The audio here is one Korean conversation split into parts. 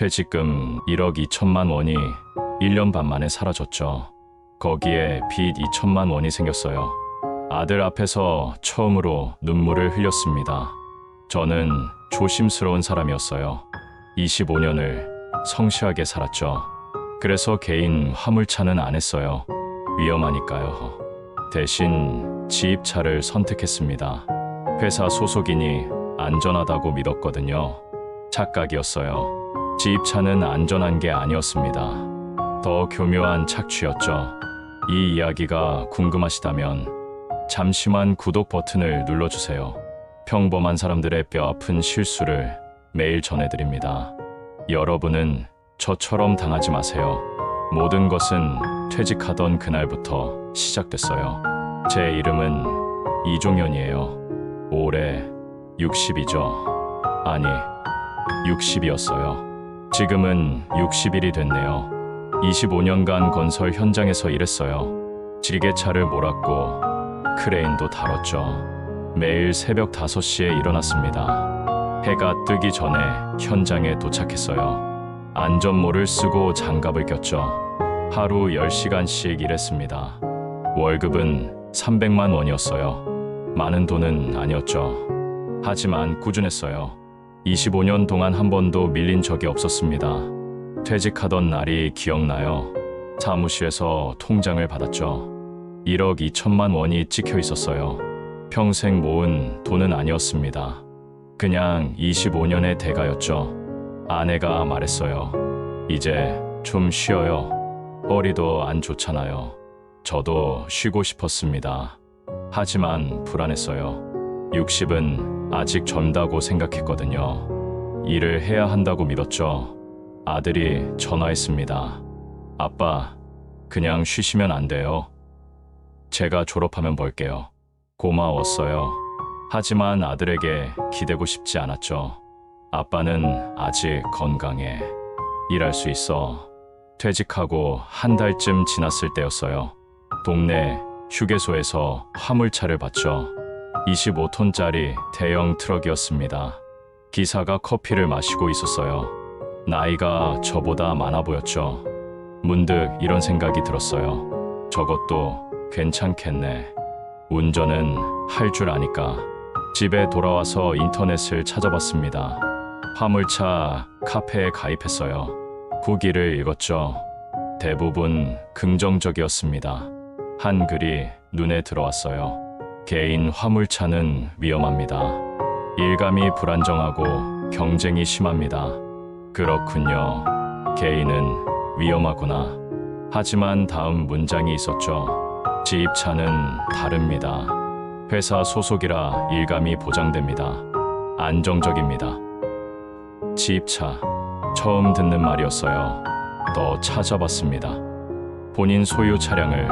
퇴직금 1억 2천만 원이 1년 반 만에 사라졌죠. 거기에 빚 2천만 원이 생겼어요. 아들 앞에서 처음으로 눈물을 흘렸습니다. 저는 조심스러운 사람이었어요. 25년을 성실하게 살았죠. 그래서 개인 화물차는 안 했어요. 위험하니까요. 대신 지입차를 선택했습니다. 회사 소속이니 안전하다고 믿었거든요. 착각이었어요. 지입차는 안전한 게 아니었습니다. 더 교묘한 착취였죠. 이 이야기가 궁금하시다면 잠시만 구독 버튼을 눌러주세요. 평범한 사람들의 뼈아픈 실수를 매일 전해드립니다. 여러분은 저처럼 당하지 마세요. 모든 것은 퇴직하던 그날부터 시작됐어요. 제 이름은 이종현이에요. 올해 60이죠. 아니, 60이었어요. 지금은 60일이 됐네요. 25년간 건설 현장에서 일했어요. 지게차를 몰았고 크레인도 다뤘죠. 매일 새벽 5시에 일어났습니다. 해가 뜨기 전에 현장에 도착했어요. 안전모를 쓰고 장갑을 꼈죠. 하루 10시간씩 일했습니다. 월급은 300만 원이었어요. 많은 돈은 아니었죠. 하지만 꾸준했어요. 25년 동안 한 번도 밀린 적이 없었습니다. 퇴직하던 날이 기억나요. 사무실에서 통장을 받았죠. 1억 2천만 원이 찍혀 있었어요. 평생 모은 돈은 아니었습니다. 그냥 25년의 대가였죠. 아내가 말했어요. 이제 좀 쉬어요. 허리도 안 좋잖아요. 저도 쉬고 싶었습니다. 하지만 불안했어요. 60은 아직 젊다고 생각했거든요. 일을 해야 한다고 믿었죠. 아들이 전화했습니다. 아빠, 그냥 쉬시면 안 돼요. 제가 졸업하면 벌게요. 고마웠어요. 하지만 아들에게 기대고 싶지 않았죠. 아빠는 아직 건강해. 일할 수 있어. 퇴직하고 한 달쯤 지났을 때였어요. 동네 휴게소에서 화물차를 봤죠. 25톤짜리 대형 트럭이었습니다. 기사가 커피를 마시고 있었어요. 나이가 저보다 많아 보였죠. 문득 이런 생각이 들었어요. 저것도 괜찮겠네. 운전은 할 줄 아니까. 집에 돌아와서 인터넷을 찾아봤습니다. 화물차 카페에 가입했어요. 후기를 읽었죠. 대부분 긍정적이었습니다. 한 글이 눈에 들어왔어요. 개인 화물차는 위험합니다. 일감이 불안정하고 경쟁이 심합니다. 그렇군요. 개인은 위험하구나. 하지만 다음 문장이 있었죠. 지입차는 다릅니다. 회사 소속이라 일감이 보장됩니다. 안정적입니다. 지입차, 처음 듣는 말이었어요. 더 찾아봤습니다. 본인 소유 차량을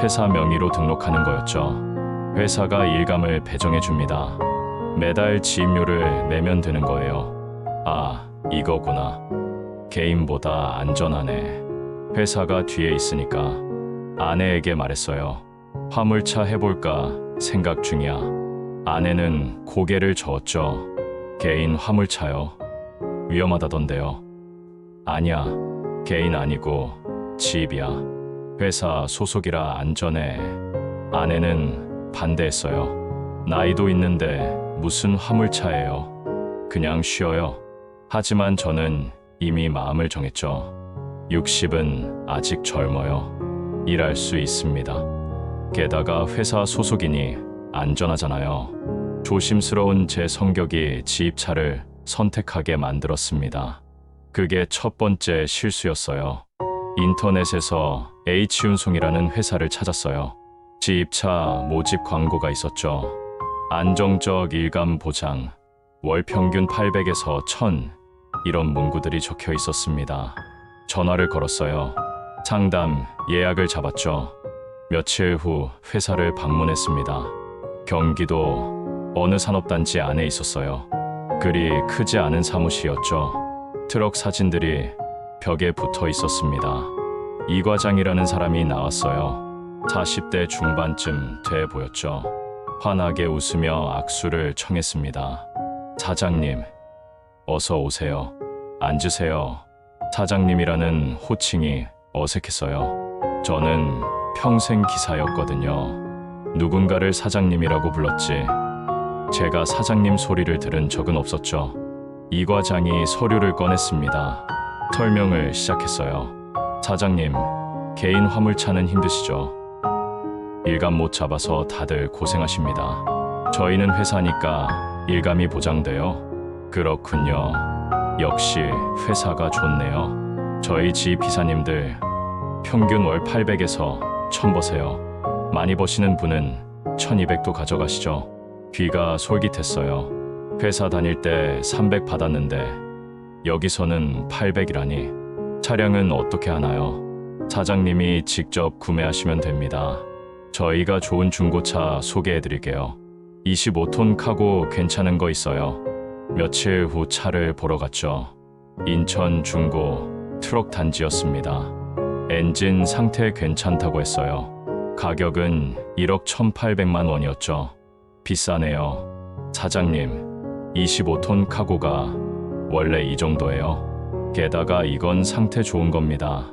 회사 명의로 등록하는 거였죠. 회사가 일감을 배정해 줍니다. 매달 지입료를 내면 되는 거예요. 아, 이거구나. 개인보다 안전하네. 회사가 뒤에 있으니까. 아내에게 말했어요. 화물차 해볼까 생각 중이야. 아내는 고개를 저었죠. 개인 화물차요. 위험하다던데요. 아니야, 개인 아니고 지입이야. 회사 소속이라 안전해. 아내는 반대했어요. 나이도 있는데 무슨 화물차예요. 그냥 쉬어요. 하지만 저는 이미 마음을 정했죠. 60은 아직 젊어요. 일할 수 있습니다. 게다가 회사 소속이니 안전하잖아요. 조심스러운 제 성격이 지입차를 선택하게 만들었습니다. 그게 첫 번째 실수였어요. 인터넷에서 H운송이라는 회사를 찾았어요. 지입차 모집 광고가 있었죠. 안정적 일감 보장, 월 평균 800에서 1000 이런 문구들이 적혀 있었습니다. 전화를 걸었어요. 상담 예약을 잡았죠. 며칠 후 회사를 방문했습니다. 경기도 어느 산업단지 안에 있었어요. 그리 크지 않은 사무실이었죠. 트럭 사진들이 벽에 붙어 있었습니다. 이 과장이라는 사람이 나왔어요. 40대 중반쯤 돼 보였죠. 환하게 웃으며 악수를 청했습니다. 사장님, 어서 오세요. 앉으세요. 사장님이라는 호칭이 어색했어요. 저는 평생 기사였거든요. 누군가를 사장님이라고 불렀지 제가 사장님 소리를 들은 적은 없었죠. 이 과장이 서류를 꺼냈습니다. 설명을 시작했어요. 사장님, 개인 화물차는 힘드시죠? 일감 못 잡아서 다들 고생하십니다. 저희는 회사니까 일감이 보장돼요. 그렇군요. 역시 회사가 좋네요. 저희 집 기사님들 평균 월 800에서 1000 버세요. 많이 버시는 분은 1200도 가져가시죠. 귀가 솔깃했어요. 회사 다닐 때 300 받았는데 여기서는 800이라니. 차량은 어떻게 하나요? 사장님이 직접 구매하시면 됩니다. 저희가 좋은 중고차 소개해드릴게요. 25톤 카고 괜찮은 거 있어요. 며칠 후 차를 보러 갔죠. 인천 중고 트럭 단지였습니다. 엔진 상태 괜찮다고 했어요. 가격은 1억 1,800만 원이었죠. 비싸네요. 사장님, 25톤 카고가 원래 이 정도예요. 게다가 이건 상태 좋은 겁니다.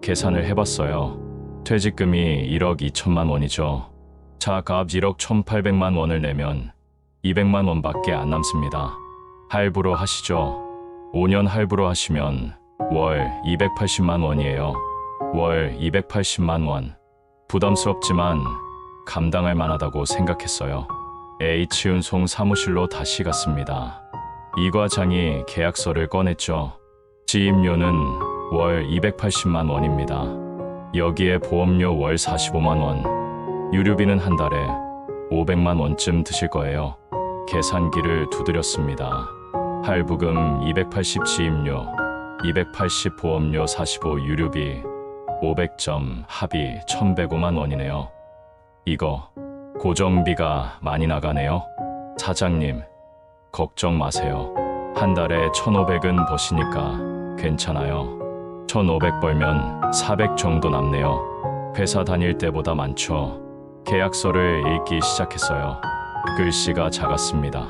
계산을 해봤어요. 퇴직금이 1억 2천만 원이죠. 차값 1억 1,800만 원을 내면 200만 원밖에 안 남습니다. 할부로 하시죠. 5년 할부로 하시면 월 280만 원이에요. 월 280만 원. 부담스럽지만 감당할 만하다고 생각했어요. H운송 사무실로 다시 갔습니다. 이 과장이 계약서를 꺼냈죠. 지입료는 월 280만 원입니다. 여기에 보험료 월 45만 원, 유류비는 한 달에 500만 원쯤 드실 거예요. 계산기를 두드렸습니다. 할부금 280 지입료, 280 보험료 45 유류비, 500점 합이 1,105만 원이네요. 이거 고정비가 많이 나가네요. 사장님, 걱정 마세요. 한 달에 1,500은 버시니까 괜찮아요. 1,500 벌면 400 정도 남네요. 회사 다닐 때보다 많죠. 계약서를 읽기 시작했어요. 글씨가 작았습니다.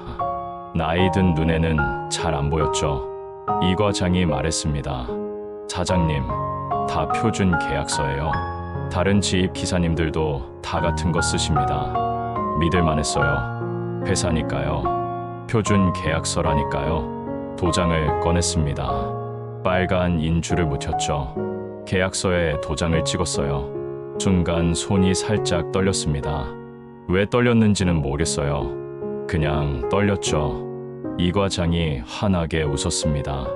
나이 든 눈에는 잘 안 보였죠. 이 과장이 말했습니다. 사장님, 다 표준 계약서예요. 다른 지입 기사님들도 다 같은 거 쓰십니다. 믿을만 했어요. 회사니까요. 표준 계약서라니까요. 도장을 꺼냈습니다. 빨간 인주를 묻혔죠. 계약서에 도장을 찍었어요. 순간 손이 살짝 떨렸습니다. 왜 떨렸는지는 모르겠어요. 그냥 떨렸죠. 이 과장이 환하게 웃었습니다.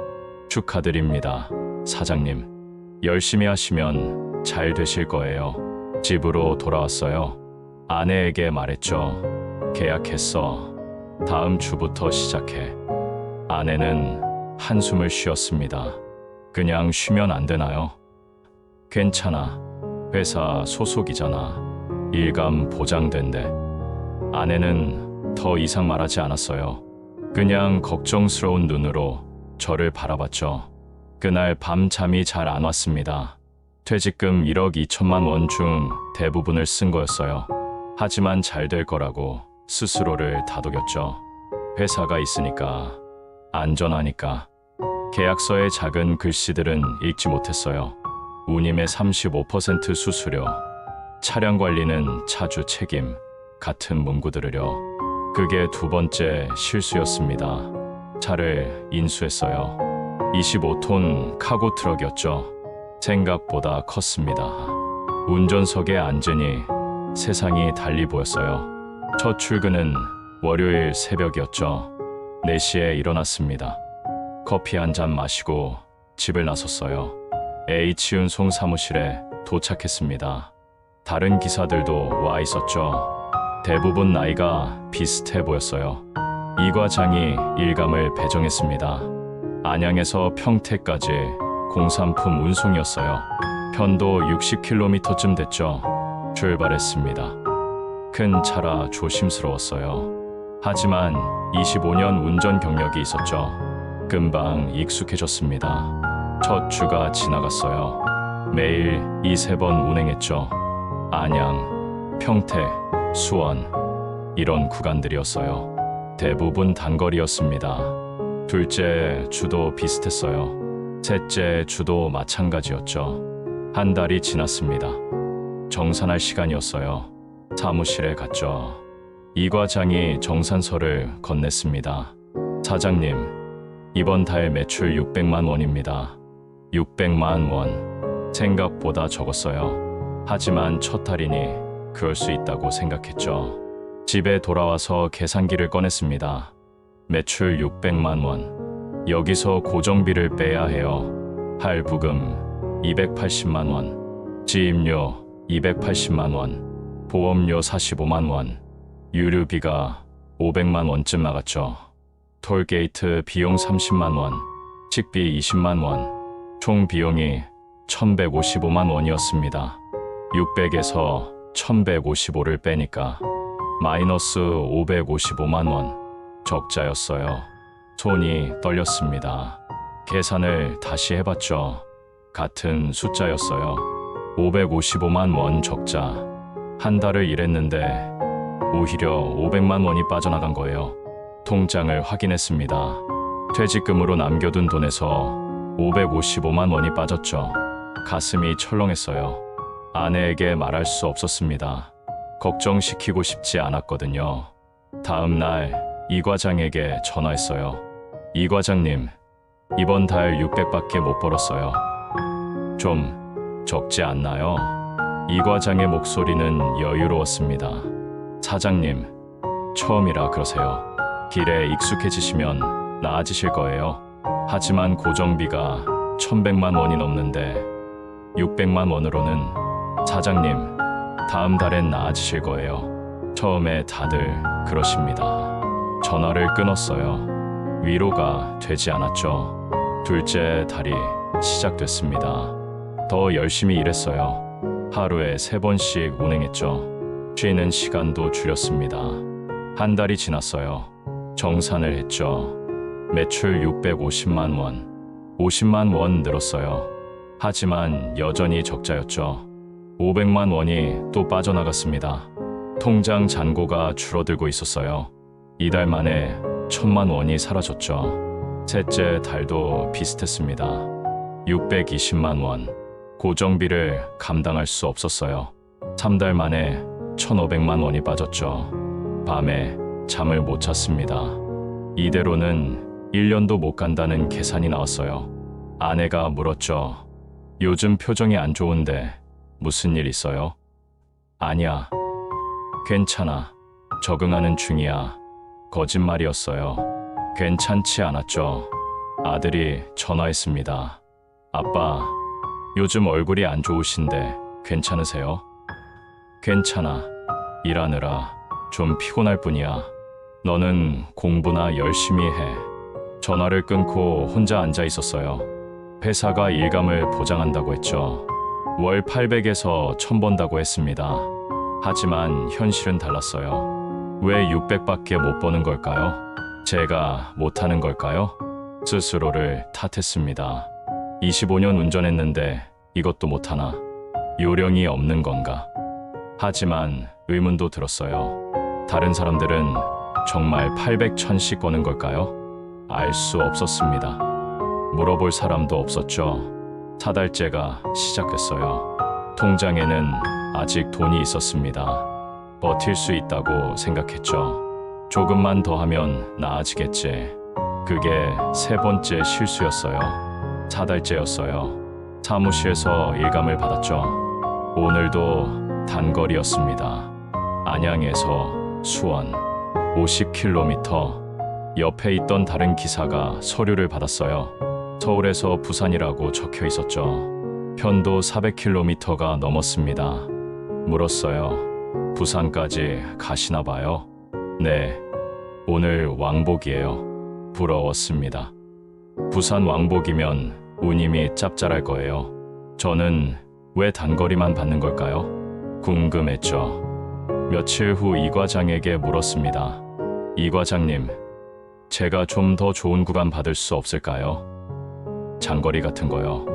축하드립니다, 사장님. 열심히 하시면 잘 되실 거예요. 집으로 돌아왔어요. 아내에게 말했죠. 계약했어. 다음 주부터 시작해. 아내는 한숨을 쉬었습니다. 그냥 쉬면 안 되나요? 괜찮아. 회사 소속이잖아. 일감 보장된대. 아내는 더 이상 말하지 않았어요. 그냥 걱정스러운 눈으로 저를 바라봤죠. 그날 밤 잠이 잘 안 왔습니다. 퇴직금 1억 2천만 원 중 대부분을 쓴 거였어요. 하지만 잘 될 거라고 스스로를 다독였죠. 회사가 있으니까, 안전하니까. 계약서의 작은 글씨들은 읽지 못했어요. 운임의 35% 수수료, 차량 관리는 차주 책임 같은 문구들을요. 그게 두 번째 실수였습니다. 차를 인수했어요. 25톤 카고 트럭이었죠. 생각보다 컸습니다. 운전석에 앉으니 세상이 달리 보였어요. 첫 출근은 월요일 새벽이었죠. 4시에 일어났습니다. 커피 한 잔 마시고 집을 나섰어요. H운송 사무실에 도착했습니다. 다른 기사들도 와 있었죠. 대부분 나이가 비슷해 보였어요. 이 과장이 일감을 배정했습니다. 안양에서 평택까지 공산품 운송이었어요. 편도 60km쯤 됐죠. 출발했습니다. 큰 차라 조심스러웠어요. 하지만 25년 운전 경력이 있었죠. 금방 익숙해졌습니다. 첫 주가 지나갔어요. 매일 2~3번 운행했죠. 안양, 평택, 수원, 이런 구간들이었어요. 대부분 단거리였습니다. 둘째 주도 비슷했어요. 셋째 주도 마찬가지였죠. 한 달이 지났습니다. 정산할 시간이었어요. 사무실에 갔죠. 이 과장이 정산서를 건넸습니다. 사장님, 이번 달 매출 600만 원입니다. 600만 원. 생각보다 적었어요. 하지만 첫 달이니 그럴 수 있다고 생각했죠. 집에 돌아와서 계산기를 꺼냈습니다. 매출 600만 원. 여기서 고정비를 빼야 해요. 할부금 280만 원. 지입료 280만 원. 보험료 45만 원. 유류비가 500만 원쯤 나갔죠. 톨게이트 비용 30만 원. 식비 20만 원. 총 비용이 1155만 원이었습니다. 600에서 1155를 빼니까 마이너스 555만 원. 적자였어요. 손이 떨렸습니다. 계산을 다시 해봤죠. 같은 숫자였어요. 555만 원 적자. 한 달을 일했는데 오히려 500만 원이 빠져나간 거예요. 통장을 확인했습니다. 퇴직금으로 남겨둔 돈에서 555만 원이 빠졌죠. 가슴이 철렁했어요. 아내에게 말할 수 없었습니다. 걱정시키고 싶지 않았거든요. 다음 날 이 과장에게 전화했어요. 이 과장님, 이번 달 600밖에 못 벌었어요. 좀 적지 않나요? 이 과장의 목소리는 여유로웠습니다. 사장님, 처음이라 그러세요. 길에 익숙해지시면 나아지실 거예요. 하지만 고정비가 1100만 원이 넘는데 600만 원으로는 사장님, 다음 달엔 나아지실 거예요. 처음에 다들 그러십니다. 전화를 끊었어요. 위로가 되지 않았죠. 둘째 달이 시작됐습니다. 더 열심히 일했어요. 하루에 3번씩 운행했죠. 쉬는 시간도 줄였습니다. 한 달이 지났어요. 정산을 했죠. 매출 650만 원. 50만 원 늘었어요. 하지만 여전히 적자였죠. 500만 원이 또 빠져나갔습니다. 통장 잔고가 줄어들고 있었어요. 이달 만에 1000만 원이 사라졌죠. 셋째 달도 비슷했습니다. 620만 원. 고정비를 감당할 수 없었어요. 3달 만에 1500만 원이 빠졌죠. 밤에 잠을 못 잤습니다. 이대로는 1년도 못 간다는 계산이 나왔어요. 아내가 물었죠. 요즘 표정이 안 좋은데 무슨 일 있어요? 아니야. 괜찮아. 적응하는 중이야. 거짓말이었어요. 괜찮지 않았죠. 아들이 전화했습니다. 아빠, 요즘 얼굴이 안 좋으신데 괜찮으세요? 괜찮아. 일하느라 좀 피곤할 뿐이야. 너는 공부나 열심히 해. 전화를 끊고 혼자 앉아 있었어요. 회사가 일감을 보장한다고 했죠. 월 800에서 1000 번다고 했습니다. 하지만 현실은 달랐어요. 왜 600밖에 못 버는 걸까요? 제가 못하는 걸까요? 스스로를 탓했습니다. 25년 운전했는데 이것도 못하나? 요령이 없는 건가? 하지만 의문도 들었어요. 다른 사람들은 정말 800, 1000씩 거는 걸까요? 알 수 없었습니다. 물어볼 사람도 없었죠. 4달째가 시작됐어요. 통장에는 아직 돈이 있었습니다. 버틸 수 있다고 생각했죠. 조금만 더 하면 나아지겠지. 그게 3번째 실수였어요. 4달째였어요. 사무실에서 일감을 받았죠. 오늘도 단거리였습니다. 안양에서 수원 50km. 옆에 있던 다른 기사가 서류를 받았어요. 서울에서 부산이라고 적혀 있었죠. 편도 400km가 넘었습니다. 물었어요. 부산까지 가시나 봐요? 네, 오늘 왕복이에요. 부러웠습니다. 부산 왕복이면 운임이 짭짤할 거예요. 저는 왜 단거리만 받는 걸까요? 궁금했죠. 며칠 후 이 과장에게 물었습니다. 이 과장님, 제가 좀 더 좋은 구간 받을 수 없을까요? 장거리 같은 거요.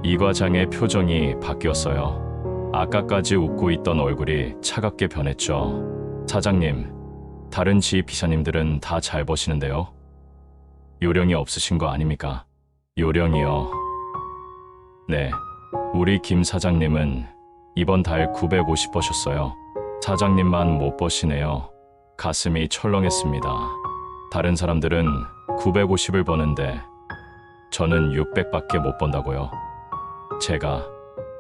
이 과장의 표정이 바뀌었어요. 아까까지 웃고 있던 얼굴이 차갑게 변했죠. 사장님, 다른 지휘 비서님들은 다 잘 버시는데요. 요령이 없으신 거 아닙니까? 요령이요. 네, 우리 김 사장님은 이번 달 950 버셨어요. 사장님만 못 버시네요. 가슴이 철렁했습니다. 다른 사람들은 950을 버는데 저는 600밖에 못 번다고요. 제가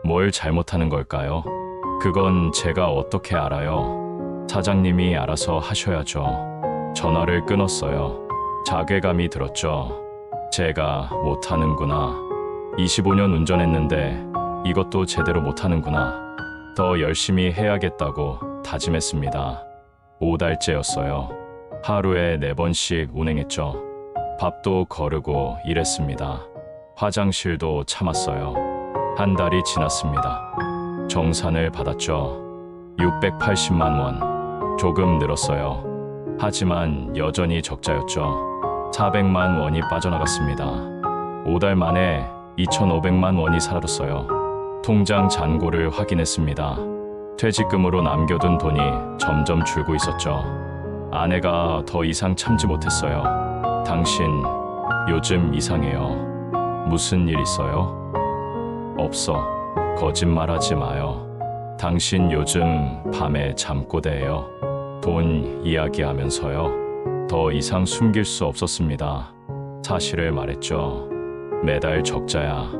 뭘 잘못하는 걸까요? 그건 제가 어떻게 알아요? 사장님이 알아서 하셔야죠. 전화를 끊었어요. 자괴감이 들었죠. 제가 못하는구나. 25년 운전했는데 이것도 제대로 못하는구나. 더 열심히 해야겠다고 다짐했습니다. 5달째였어요. 하루에 4번씩 운행했죠. 밥도 거르고 일했습니다. 화장실도 참았어요. 한 달이 지났습니다. 정산을 받았죠. 680만 원. 조금 늘었어요. 하지만 여전히 적자였죠. 400만 원이 빠져나갔습니다. 5달 만에 2,500만 원이 사라졌어요. 통장 잔고를 확인했습니다. 퇴직금으로 남겨둔 돈이 점점 줄고 있었죠. 아내가 더 이상 참지 못했어요. 당신 요즘 이상해요. 무슨 일 있어요? 없어. 거짓말하지 마요. 당신 요즘 밤에 잠꼬대해요. 돈 이야기하면서요. 더 이상 숨길 수 없었습니다. 사실을 말했죠. 매달 적자야.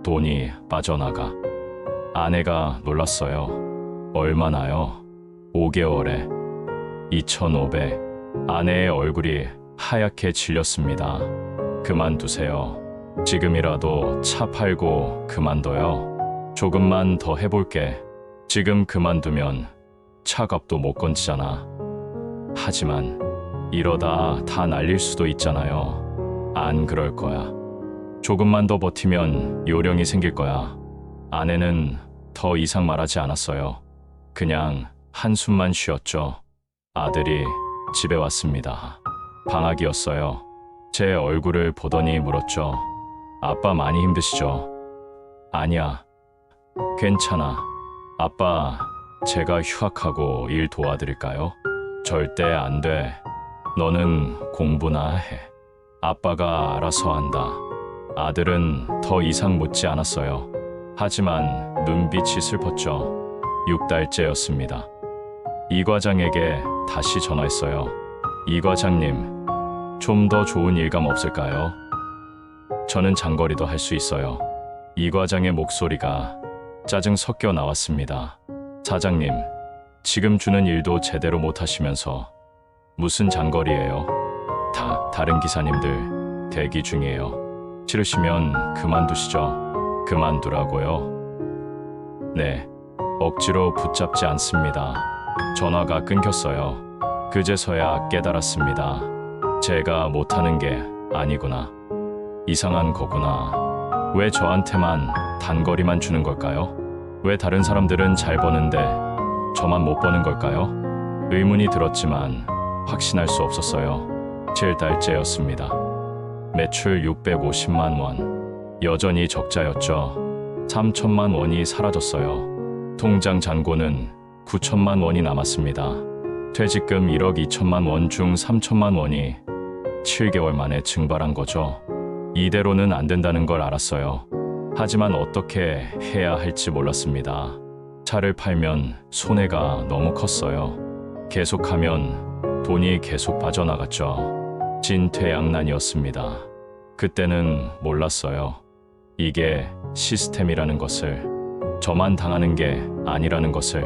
돈이 빠져나가. 아내가 놀랐어요. 얼마나요? 5개월에 2,500. 아내의 얼굴이 하얗게 질렸습니다. 그만두세요. 지금이라도 차 팔고 그만둬요. 조금만 더 해볼게. 지금 그만두면 차값도 못 건지잖아. 하지만 이러다 다 날릴 수도 있잖아요. 안 그럴 거야. 조금만 더 버티면 요령이 생길 거야. 아내는 더 이상 말하지 않았어요. 그냥 한숨만 쉬었죠. 아들이 집에 왔습니다. 방학이었어요. 제 얼굴을 보더니 물었죠. 아빠 많이 힘드시죠? 아니야. 괜찮아. 아빠, 제가 휴학하고 일 도와드릴까요? 절대 안 돼. 너는 공부나 해. 아빠가 알아서 한다. 아들은 더 이상 묻지 않았어요. 하지만 눈빛이 슬펐죠. 6달째였습니다. 이 과장에게 다시 전화했어요. 이 과장님, 좀 더 좋은 일감 없을까요? 저는 장거리도 할 수 있어요. 이 과장의 목소리가 짜증 섞여 나왔습니다. 사장님, 지금 주는 일도 제대로 못 하시면서 무슨 장거리예요? 다른 기사님들 대기 중이에요. 싫으시면 그만두시죠. 그만두라고요? 네, 억지로 붙잡지 않습니다. 전화가 끊겼어요. 그제서야 깨달았습니다. 제가 못하는 게 아니구나. 이상한 거구나. 왜 저한테만 단거리만 주는 걸까요? 왜 다른 사람들은 잘 버는데 저만 못 버는 걸까요? 의문이 들었지만 확신할 수 없었어요. 7달째였습니다. 매출 650만 원. 여전히 적자였죠. 3천만 원이 사라졌어요. 통장 잔고는 9천만 원이 남았습니다. 퇴직금 1억 2천만 원 중 3천만 원이 7개월 만에 증발한 거죠. 이대로는 안 된다는 걸 알았어요. 하지만 어떻게 해야 할지 몰랐습니다. 차를 팔면 손해가 너무 컸어요. 계속하면 돈이 계속 빠져나갔죠. 진퇴양난이었습니다. 그때는 몰랐어요. 이게 시스템이라는 것을, 저만 당하는 게 아니라는 것을.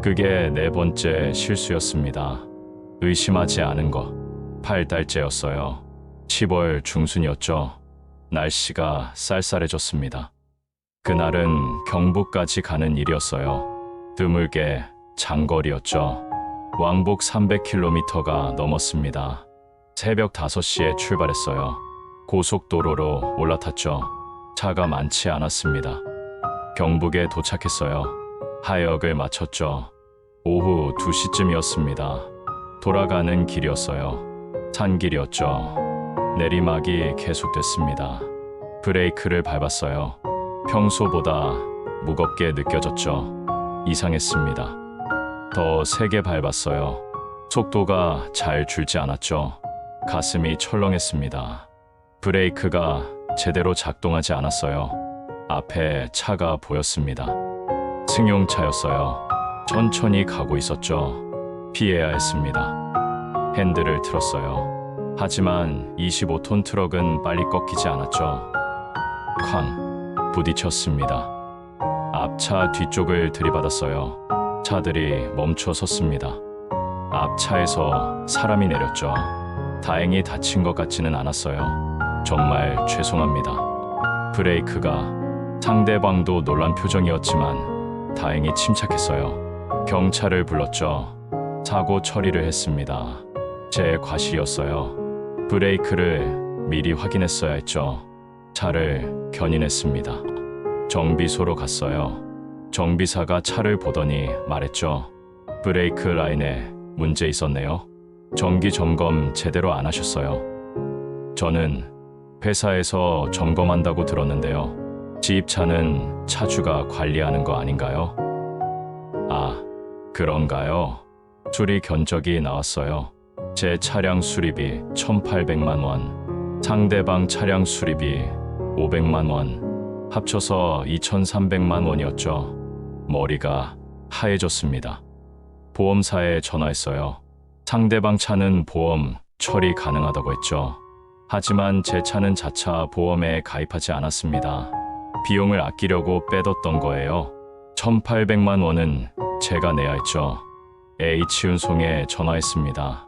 그게 4번째 실수였습니다. 의심하지 않은 것. 8달째였어요. 10월 중순이었죠. 날씨가 쌀쌀해졌습니다. 그날은 경북까지 가는 일이었어요. 드물게 장거리였죠. 왕복 300km가 넘었습니다. 새벽 5시에 출발했어요. 고속도로로 올라탔죠. 차가 많지 않았습니다. 경북에 도착했어요. 하역을 마쳤죠. 오후 2시쯤이었습니다. 돌아가는 길이었어요. 산길이었죠. 내리막이 계속됐습니다. 브레이크를 밟았어요. 평소보다 무겁게 느껴졌죠. 이상했습니다. 더 세게 밟았어요. 속도가 잘 줄지 않았죠. 가슴이 철렁했습니다. 브레이크가 제대로 작동하지 않았어요. 앞에 차가 보였습니다. 승용차였어요. 천천히 가고 있었죠. 피해야 했습니다. 핸들을 틀었어요. 하지만 25톤 트럭은 빨리 꺾이지 않았죠. 쾅! 부딪혔습니다. 앞차 뒤쪽을 들이받았어요. 차들이 멈춰 섰습니다. 앞차에서 사람이 내렸죠. 다행히 다친 것 같지는 않았어요. 정말 죄송합니다. 브레이크가. 상대방도 놀란 표정이었지만 다행히 침착했어요. 경찰을 불렀죠. 사고 처리를 했습니다. 제 과실이었어요. 브레이크를 미리 확인했어야 했죠. 차를 견인했습니다. 정비소로 갔어요. 정비사가 차를 보더니 말했죠. 브레이크 라인에 문제 있었네요. 정기 점검 제대로 안 하셨어요. 저는 회사에서 점검한다고 들었는데요. 지입차는 차주가 관리하는 거 아닌가요? 아, 그런가요? 수리 견적이 나왔어요. 제 차량 수리비 1,800만 원, 상대방 차량 수리비 500만 원, 합쳐서 2,300만 원이었죠. 머리가 하얘졌습니다. 보험사에 전화했어요. 상대방 차는 보험 처리 가능하다고 했죠. 하지만 제 차는 자차 보험에 가입하지 않았습니다. 비용을 아끼려고 빼뒀던 거예요. 1,800만 원은 제가 내야 했죠. H운송에 전화했습니다.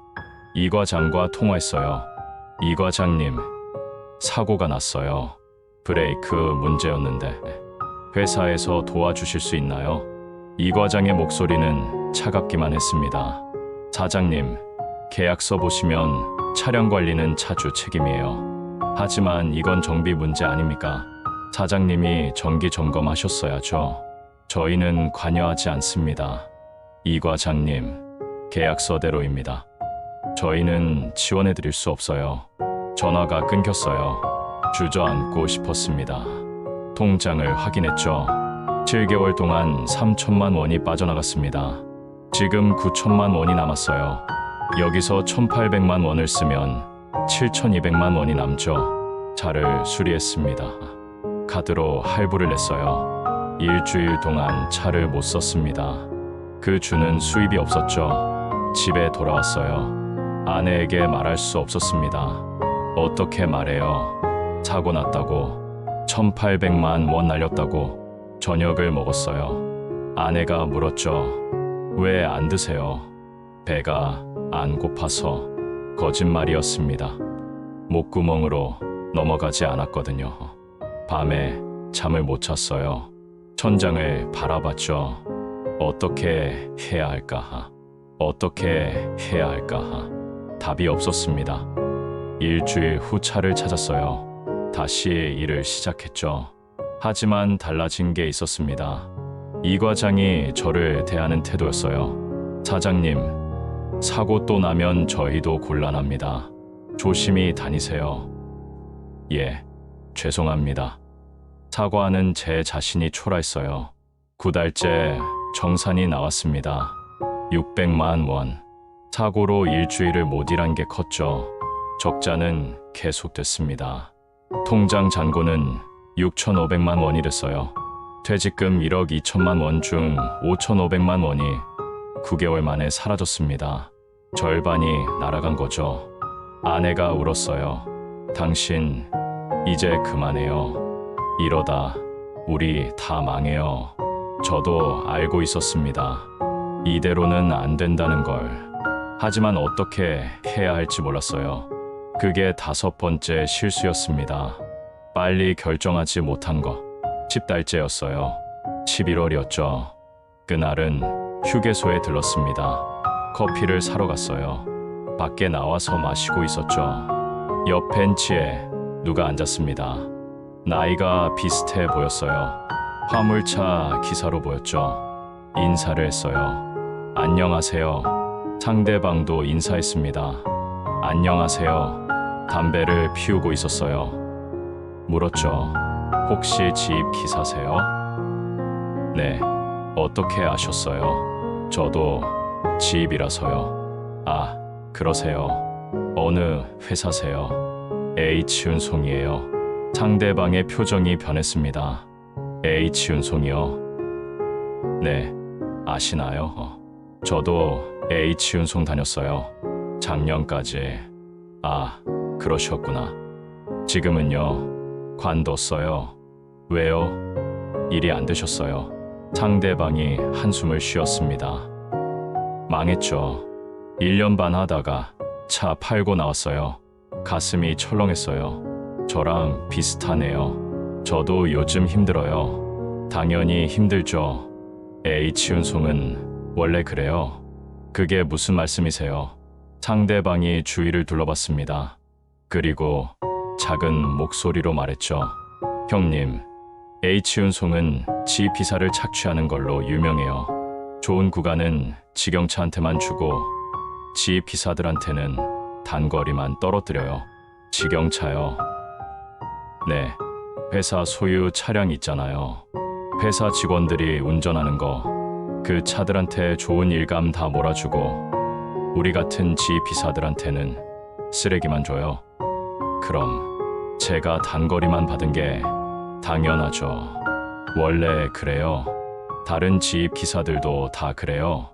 이 과장과 통화했어요. 이 과장님, 사고가 났어요. 브레이크 문제였는데 회사에서 도와주실 수 있나요? 이 과장의 목소리는 차갑기만 했습니다. 사장님, 계약서 보시면 차량 관리는 차주 책임이에요. 하지만 이건 정비 문제 아닙니까? 사장님이 정기 점검하셨어야죠. 저희는 관여하지 않습니다. 이 과장님, 계약서대로입니다. 저희는 지원해드릴 수 없어요. 전화가 끊겼어요. 주저앉고 싶었습니다. 통장을 확인했죠. 7개월 동안 3천만 원이 빠져나갔습니다. 지금 9천만 원이 남았어요. 여기서 1,800만 원을 쓰면 7,200만 원이 남죠. 차를 수리했습니다. 카드로 할부를 냈어요. 일주일 동안 차를 못 썼습니다. 그 주는 수입이 없었죠. 집에 돌아왔어요. 아내에게 말할 수 없었습니다. 어떻게 말해요? 사고 났다고, 1,800만 원 날렸다고. 저녁을 먹었어요. 아내가 물었죠. 왜 안 드세요? 배가 안 고파서. 거짓말이었습니다. 목구멍으로 넘어가지 않았거든요. 밤에 잠을 못 잤어요. 천장을 바라봤죠. 어떻게 해야 할까? 어떻게 해야 할까? 답이 없었습니다. 일주일 후 차를 찾았어요. 다시 일을 시작했죠. 하지만 달라진 게 있었습니다. 이 과장이 저를 대하는 태도였어요. 사장님, 사고 또 나면 저희도 곤란합니다. 조심히 다니세요. 예, 죄송합니다. 사과하는 제 자신이 초라했어요. 9달째 정산이 나왔습니다. 600만 원. 사고로 일주일을 못 일한 게 컸죠. 적자는 계속됐습니다. 통장 잔고는 6,500만 원이 됐어요. 퇴직금 1억 2천만 원 중 5,500만 원이 9개월 만에 사라졌습니다. 절반이 날아간 거죠. 아내가 울었어요. 당신 이제 그만해요. 이러다 우리 다 망해요. 저도 알고 있었습니다. 이대로는 안 된다는 걸. 하지만 어떻게 해야 할지 몰랐어요. 그게 5번째 실수였습니다. 빨리 결정하지 못한 거. 10달째였어요. 11월이었죠. 그날은 휴게소에 들렀습니다. 커피를 사러 갔어요. 밖에 나와서 마시고 있었죠. 옆 벤치에 누가 앉았습니다. 나이가 비슷해 보였어요. 화물차 기사로 보였죠. 인사를 했어요. 안녕하세요. 상대방도 인사했습니다. 안녕하세요. 담배를 피우고 있었어요. 물었죠. 혹시 지입 기사세요? 네. 어떻게 아셨어요? 저도 지입이라서요. 아, 그러세요. 어느 회사세요? H운송이에요. 상대방의 표정이 변했습니다. H윤송이요. 네, 아시나요? 저도 H윤송 다녔어요. 작년까지. 아, 그러셨구나. 지금은요, 관뒀어요. 왜요? 일이 안 되셨어요. 상대방이 한숨을 쉬었습니다. 망했죠. 1년 반 하다가 차 팔고 나왔어요. 가슴이 철렁했어요. 저랑 비슷하네요. 저도 요즘 힘들어요. 당연히 힘들죠. H윤송은 원래 그래요. 그게 무슨 말씀이세요? 상대방이 주위를 둘러봤습니다. 그리고 작은 목소리로 말했죠. 형님, H윤송은 지 비사를 착취하는 걸로 유명해요. 좋은 구간은 직영차한테만 주고 지 비사들한테는 단거리만 떨어뜨려요. 직영차요. 네, 회사 소유 차량 있잖아요. 회사 직원들이 운전하는 거, 그 차들한테 좋은 일감 다 몰아주고 우리 같은 지 비사들한테는 쓰레기만 줘요. 그럼 제가 단거리만 받은 게 당연하죠. 원래 그래요. 다른 지 비사들도 다 그래요.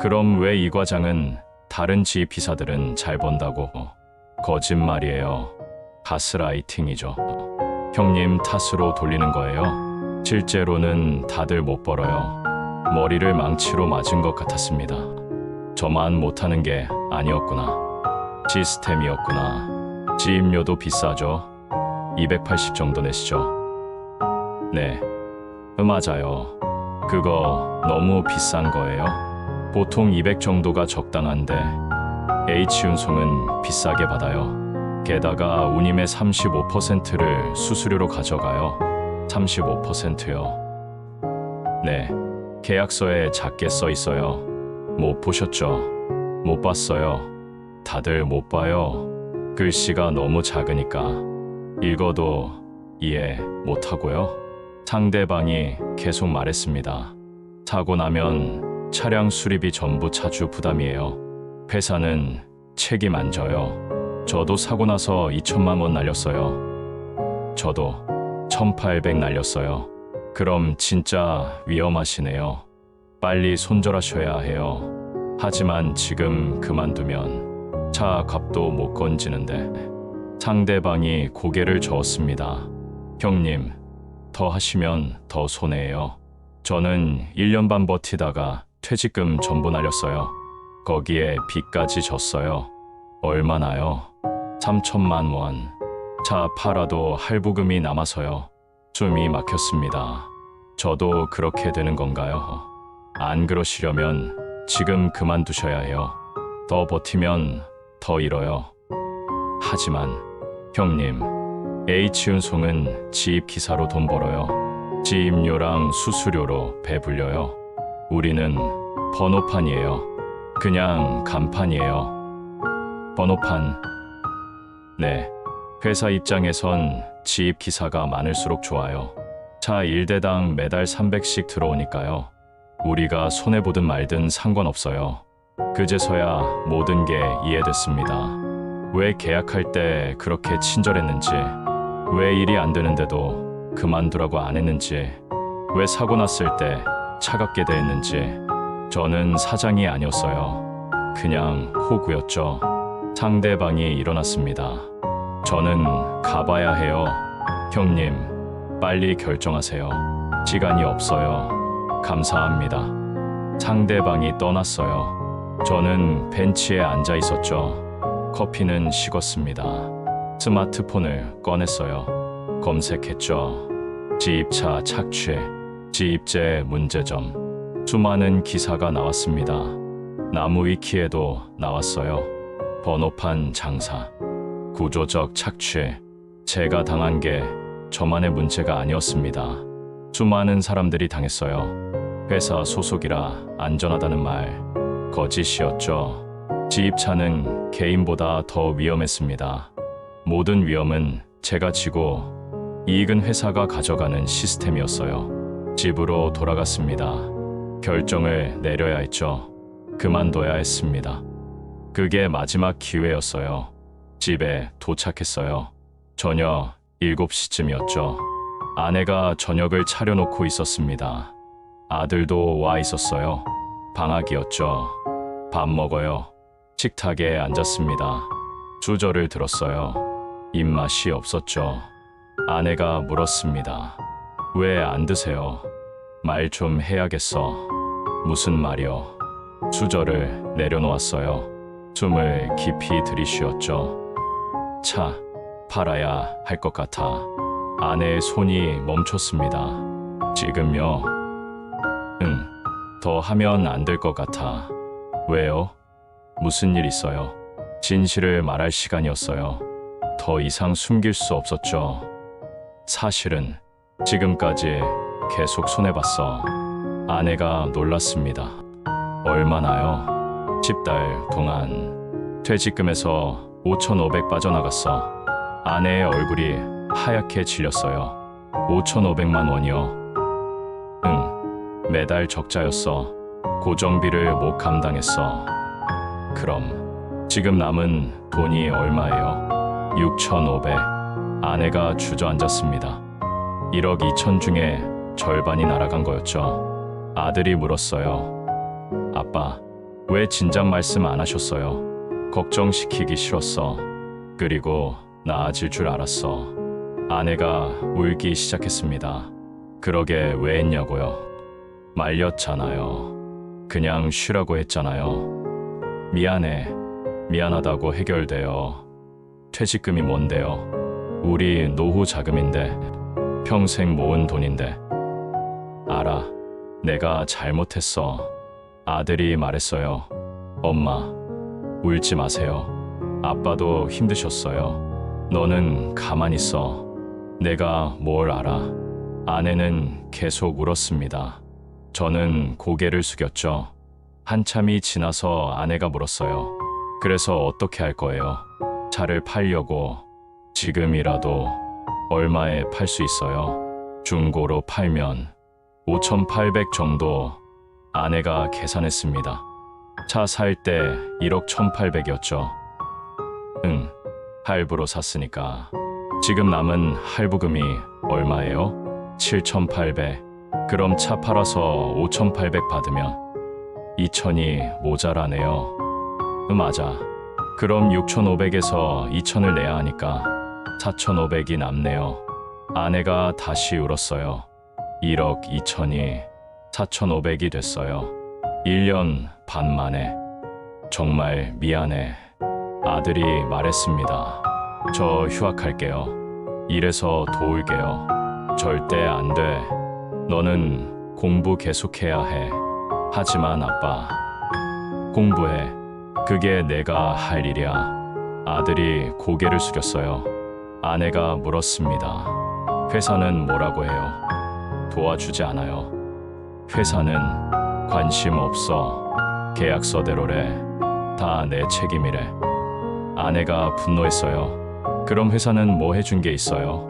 그럼 왜 이 과장은 다른 지 비사들은 잘 번다고? 거짓말이에요. 가스라이팅이죠. 형님 탓으로 돌리는 거예요. 실제로는 다들 못 벌어요. 머리를 망치로 맞은 것 같았습니다. 저만 못하는 게 아니었구나. 시스템이었구나. 지입료도 비싸죠. 280 정도 내시죠. 네, 맞아요. 그거 너무 비싼 거예요. 보통 200 정도가 적당한데 H윤송은 비싸게 받아요. 게다가 운임의 35%를 수수료로 가져가요. 35%요. 네, 계약서에 작게 써 있어요. 못 보셨죠? 못 봤어요. 다들 못 봐요. 글씨가 너무 작으니까 읽어도 이해 못 하고요. 상대방이 계속 말했습니다. 사고 나면 차량 수리비 전부 차주 부담이에요. 회사는 책임 안 져요. 저도 사고 나서 2천만 원 날렸어요. 저도 1,800 날렸어요. 그럼 진짜 위험하시네요. 빨리 손절하셔야 해요. 하지만 지금 그만두면 차 값도 못 건지는데. 상대방이 고개를 저었습니다. 형님, 더 하시면 더 손해예요. 저는 1년 반 버티다가 퇴직금 전부 날렸어요. 거기에 빚까지 졌어요. 얼마나요? 3천만 원. 차 팔아도 할부금이 남아서요. 숨이 막혔습니다. 저도 그렇게 되는 건가요? 안 그러시려면 지금 그만두셔야 해요. 더 버티면 더 잃어요. 하지만 형님, H윤송은 지입 기사로 돈 벌어요. 지입료랑 수수료로 배불려요. 우리는 번호판이에요. 그냥 간판이에요. 번호판. 네, 회사 입장에선 지입 기사가 많을수록 좋아요. 차 1대당 매달 300씩 들어오니까요. 우리가 손해보든 말든 상관없어요. 그제서야 모든 게 이해됐습니다. 왜 계약할 때 그렇게 친절했는지, 왜 일이 안 되는데도 그만두라고 안 했는지, 왜 사고 났을 때 차갑게 대했는지. 저는 사장이 아니었어요. 그냥 호구였죠. 상대방이 일어났습니다. 저는 가봐야 해요. 형님, 빨리 결정하세요. 시간이 없어요. 감사합니다. 상대방이 떠났어요. 저는 벤치에 앉아 있었죠. 커피는 식었습니다. 스마트폰을 꺼냈어요. 검색했죠. 지입차 착취, 지입제 문제점. 수많은 기사가 나왔습니다. 나무위키에도 나왔어요. 번호판 장사, 구조적 착취. 제가 당한 게 저만의 문제가 아니었습니다. 수많은 사람들이 당했어요. 회사 소속이라 안전하다는 말, 거짓이었죠. 지입차는 개인보다 더 위험했습니다. 모든 위험은 제가 지고 이익은 회사가 가져가는 시스템이었어요. 집으로 돌아갔습니다. 결정을 내려야 했죠. 그만둬야 했습니다. 그게 마지막 기회였어요. 집에 도착했어요. 저녁 7시쯤이었죠. 아내가 저녁을 차려놓고 있었습니다. 아들도 와 있었어요. 방학이었죠. 밥 먹어요. 식탁에 앉았습니다. 주저를 들었어요. 입맛이 없었죠. 아내가 물었습니다. 왜 안 드세요? 말 좀 해야겠어. 무슨 말이요? 수저를 내려놓았어요. 숨을 깊이 들이쉬었죠. 차 팔아야 할 것 같아. 아내의 손이 멈췄습니다. 지금요? 응, 더 하면 안 될 것 같아. 왜요? 무슨 일 있어요? 진실을 말할 시간이었어요. 더 이상 숨길 수 없었죠. 사실은 지금까지 계속 손해봤어. 아내가 놀랐습니다. 얼마나요? 10달 동안 퇴직금에서 5,500 빠져나갔어. 아내의 얼굴이 하얗게 질렸어요. 5,500만 원이요. 응, 매달 적자였어. 고정비를 못 감당했어. 그럼 지금 남은 돈이 얼마예요? 6,500. 아내가 주저앉았습니다. 1억 2천 중에 절반이 날아간 거였죠. 아들이 물었어요. 아빠, 왜 진작 말씀 안 하셨어요? 걱정시키기 싫었어. 그리고 나아질 줄 알았어. 아내가 울기 시작했습니다. 그러게 왜 했냐고요? 말렸잖아요. 그냥 쉬라고 했잖아요. 미안해. 미안하다고 해결돼요. 퇴직금이 뭔데요? 우리 노후 자금인데, 평생 모은 돈인데. 알아. 내가 잘못했어. 아들이 말했어요. 엄마, 울지 마세요. 아빠도 힘드셨어요. 너는 가만히 있어. 내가 뭘 알아. 아내는 계속 울었습니다. 저는 고개를 숙였죠. 한참이 지나서 아내가 물었어요. 그래서 어떻게 할 거예요? 차를 팔려고. 지금이라도 얼마에 팔 수 있어요? 중고로 팔면 5,800 정도. 아내가 계산했습니다. 차 살 때 1억 1,800이었죠. 응, 할부로 샀으니까. 지금 남은 할부금이 얼마예요? 7,800. 그럼 차 팔아서 5,800 받으면 2,000이 모자라네요. 맞아. 그럼 6,500에서 2,000을 내야 하니까 4,500이 남네요. 아내가 다시 울었어요. 1억 2천이 4,500이 됐어요. 1년 반 만에. 정말 미안해. 아들이 말했습니다. 저 휴학할게요. 일해서 도울게요. 절대 안 돼. 너는 공부 계속해야 해. 하지만 아빠, 공부해. 그게 내가 할 일이야. 아들이 고개를 숙였어요. 아내가 물었습니다. 회사는 뭐라고 해요? 도와주지 않아요. 회사는 관심 없어. 계약서대로래. 다 내 책임이래. 아내가 분노했어요. 그럼 회사는 뭐 해준 게 있어요?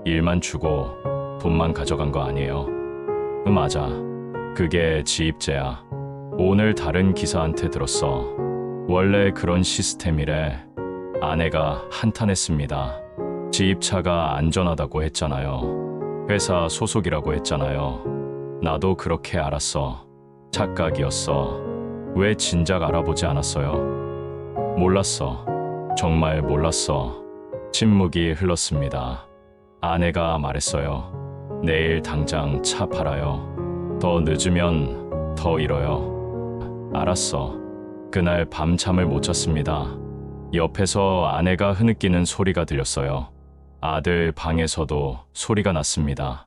일만 주고 돈만 가져간 거 아니에요? 맞아. 그게 지입제야. 오늘 다른 기사한테 들었어. 원래 그런 시스템이래. 아내가 한탄했습니다. 지입차가 안전하다고 했잖아요. 회사 소속이라고 했잖아요. 나도 그렇게 알았어. 착각이었어. 왜 진작 알아보지 않았어요? 몰랐어. 정말 몰랐어. 침묵이 흘렀습니다. 아내가 말했어요. 내일 당장 차 팔아요. 더 늦으면 더 잃어요. 알았어. 그날 밤잠을 못 잤습니다. 옆에서 아내가 흐느끼는 소리가 들렸어요. 아들 방에서도 소리가 났습니다.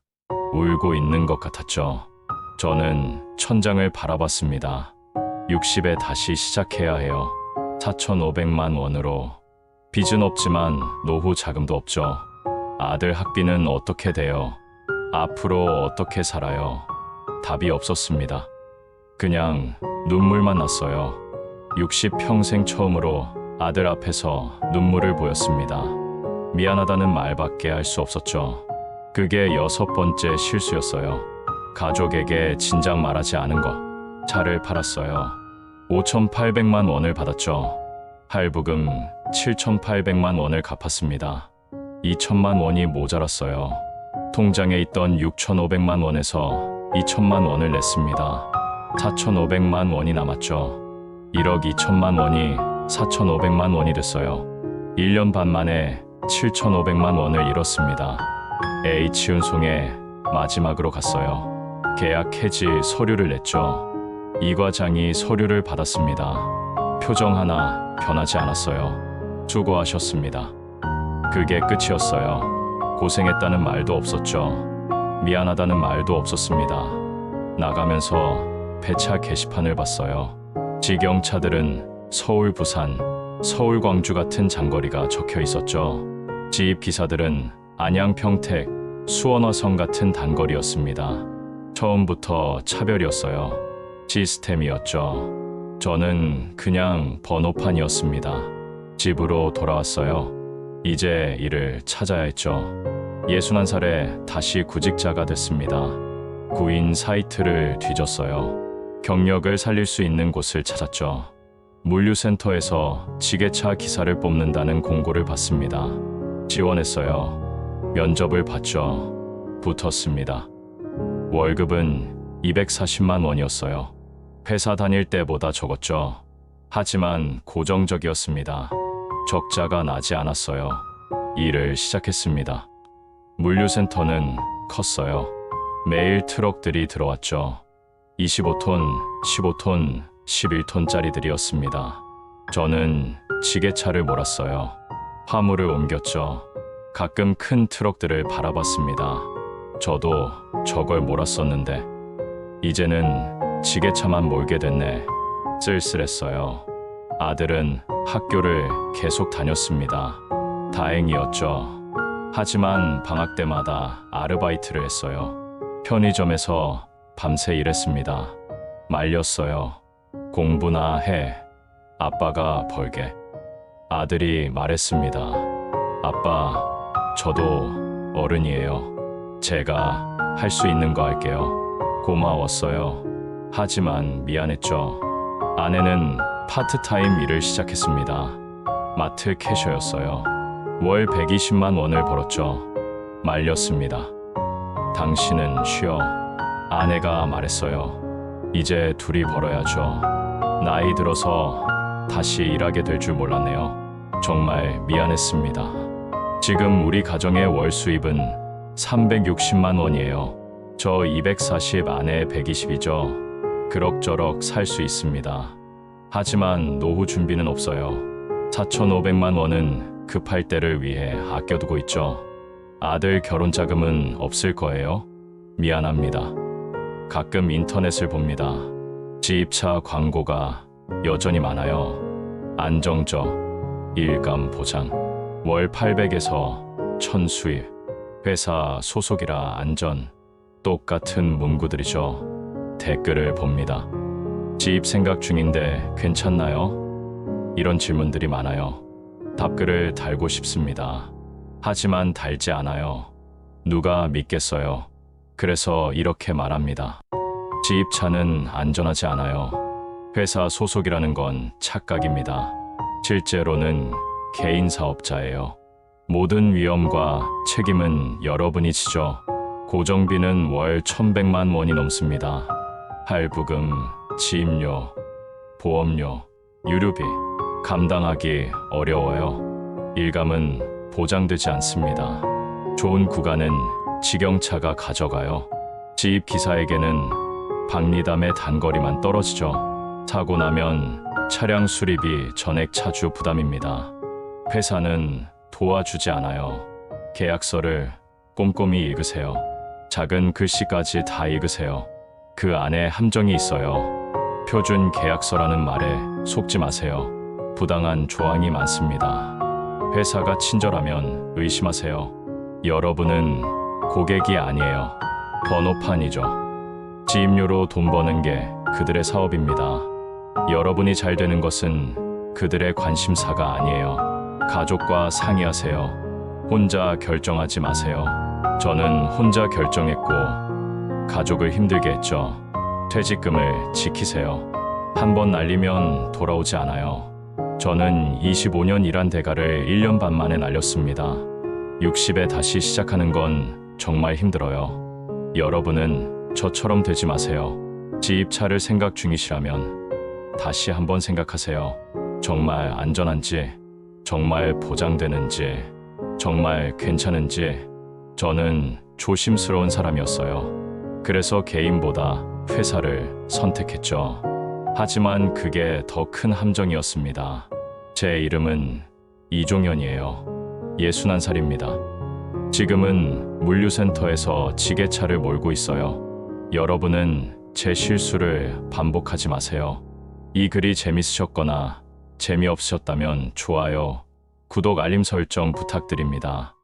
울고 있는 것 같았죠. 저는 천장을 바라봤습니다. 60에 다시 시작해야 해요. 4,500만 원으로. 빚은 없지만 노후 자금도 없죠. 아들 학비는 어떻게 돼요? 앞으로 어떻게 살아요? 답이 없었습니다. 그냥 눈물만 났어요. 60평생 처음으로 아들 앞에서 눈물을 보였습니다. 미안하다는 말밖에 할 수 없었죠. 그게 6번째 실수였어요. 가족에게 진작 말하지 않은 것. 차를 팔았어요. 5,800만 원을 받았죠. 할부금 7,800만 원을 갚았습니다. 2천만 원이 모자랐어요. 통장에 있던 6,500만 원에서 2천만 원을 냈습니다. 4,500만 원이 남았죠. 1억 2천만 원이 4,500만 원이 됐어요. 1년 반 만에 7,500만 원을 잃었습니다. H운송에 마지막으로 갔어요. 계약 해지 서류를 냈죠. 이 과장이 서류를 받았습니다. 표정 하나 변하지 않았어요. 수고하셨습니다. 그게 끝이었어요. 고생했다는 말도 없었죠. 미안하다는 말도 없었습니다. 나가면서 배차 게시판을 봤어요. 직영차들은 서울, 부산, 서울, 광주 같은 장거리가 적혀 있었죠. 지입 기사들은 안양, 평택, 수원, 화성 같은 단거리였습니다. 처음부터 차별이었어요. 시스템이었죠. 저는 그냥 번호판이었습니다. 집으로 돌아왔어요. 이제 일을 찾아야 했죠. 61살에 다시 구직자가 됐습니다. 구인 사이트를 뒤졌어요. 경력을 살릴 수 있는 곳을 찾았죠. 물류센터에서 지게차 기사를 뽑는다는 공고를 봤습니다. 지원했어요. 면접을 봤죠. 붙었습니다. 월급은 240만 원이었어요. 회사 다닐 때보다 적었죠. 하지만 고정적이었습니다. 적자가 나지 않았어요. 일을 시작했습니다. 물류센터는 컸어요. 매일 트럭들이 들어왔죠. 25톤, 15톤, 11톤짜리들이었습니다. 저는 지게차를 몰았어요. 화물을 옮겼죠. 가끔 큰 트럭들을 바라봤습니다. 저도 저걸 몰았었는데 이제는 지게차만 몰게 됐네. 쓸쓸했어요. 아들은 학교를 계속 다녔습니다. 다행이었죠. 하지만 방학 때마다 아르바이트를 했어요. 편의점에서 밤새 일했습니다. 말렸어요. 공부나 해. 아빠가 벌게. 아들이 말했습니다. 아빠, 저도 어른이에요. 제가 할 수 있는 거 할게요. 고마웠어요. 하지만 미안했죠. 아내는 파트타임 일을 시작했습니다. 마트 캐셔였어요. 월 120만 원을 벌었죠. 말렸습니다. 당신은 쉬어. 아내가 말했어요. 이제 둘이 벌어야죠. 나이 들어서 다시 일하게 될 줄 몰랐네요. 정말 미안했습니다. 지금 우리 가정의 월 수입은 360만 원이에요. 저 240, 아내 120이죠. 그럭저럭 살 수 있습니다. 하지만 노후 준비는 없어요. 4,500만 원은 급할 때를 위해 아껴두고 있죠. 아들 결혼 자금은 없을 거예요. 미안합니다. 가끔 인터넷을 봅니다. 지입차 광고가 여전히 많아요. 안정적, 일감 보장, 월 800에서 1000 수입, 회사 소속이라 안전, 똑같은 문구들이죠. 댓글을 봅니다. 지입 생각 중인데 괜찮나요? 이런 질문들이 많아요. 답글을 달고 싶습니다. 하지만 달지 않아요. 누가 믿겠어요? 그래서 이렇게 말합니다. 지입차는 안전하지 않아요. 회사 소속이라는 건 착각입니다. 실제로는 개인 사업자예요. 모든 위험과 책임은 여러분이 지죠. 고정비는 월 1,100만 원이 넘습니다. 할부금, 지입료, 보험료, 유류비 감당하기 어려워요. 일감은 보장되지 않습니다. 좋은 구간은 직영차가 가져가요. 지입 기사에게는 박리담의 단거리만 떨어지죠. 사고 나면 차량 수리비 전액 차주 부담입니다. 회사는 도와주지 않아요. 계약서를 꼼꼼히 읽으세요. 작은 글씨까지 다 읽으세요. 그 안에 함정이 있어요. 표준 계약서라는 말에 속지 마세요. 부당한 조항이 많습니다. 회사가 친절하면 의심하세요. 여러분은 고객이 아니에요. 번호판이죠. 지입료로 돈 버는 게 그들의 사업입니다. 여러분이 잘 되는 것은 그들의 관심사가 아니에요. 가족과 상의하세요. 혼자 결정하지 마세요. 저는 혼자 결정했고 가족을 힘들게 했죠. 퇴직금을 지키세요. 한 번 날리면 돌아오지 않아요. 저는 25년 일한 대가를 1년 반 만에 날렸습니다. 60에 다시 시작하는 건 정말 힘들어요. 여러분은 저처럼 되지 마세요. 지입차를 생각 중이시라면 다시 한번 생각하세요. 정말 안전한지, 정말 보장되는지, 정말 괜찮은지. 저는 조심스러운 사람이었어요. 그래서 개인보다 회사를 선택했죠. 하지만 그게 더 큰 함정이었습니다. 제 이름은 이종현이에요. 61살입니다. 지금은 물류센터에서 지게차를 몰고 있어요. 여러분은 제 실수를 반복하지 마세요. 이 글이 재밌으셨거나 재미없으셨다면 좋아요, 구독, 알림 설정 부탁드립니다.